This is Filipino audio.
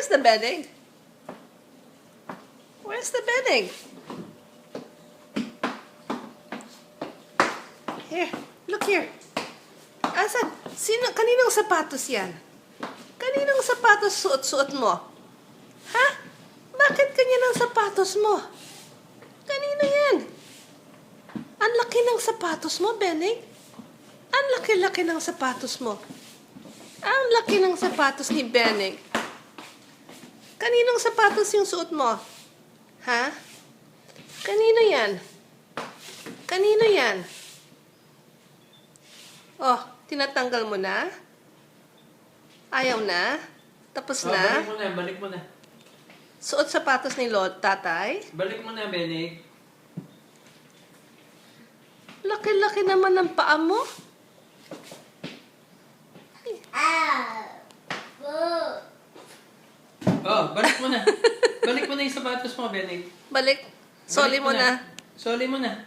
Where's the bedding? Where's the bedding? Here, look here. Asan? Kaninong sapatos yan? Kaninong sapatos suot-suot mo? Ha? Bakit ganyan ang sapatos mo? Kanino yan? Ang laki ng sapatos mo, Bening. Ang laki-laki ng sapatos mo. Ang laki ng sapatos ni Bening. Kaninong sapatos yung suot mo? Ha? Kanino yan? Kanino yan? Oh, tinatanggal mo na? Ayaw na? Tapos na? Balik mo na, balik mo na. Suot sapatos ni tatay? Balik mo na, Benig. Laki-laki naman ng paa mo. Oh, balik mo na. Balik mo na yung sapatos mo, Benig. Balik. Soli Balik mo na. Soli mo na.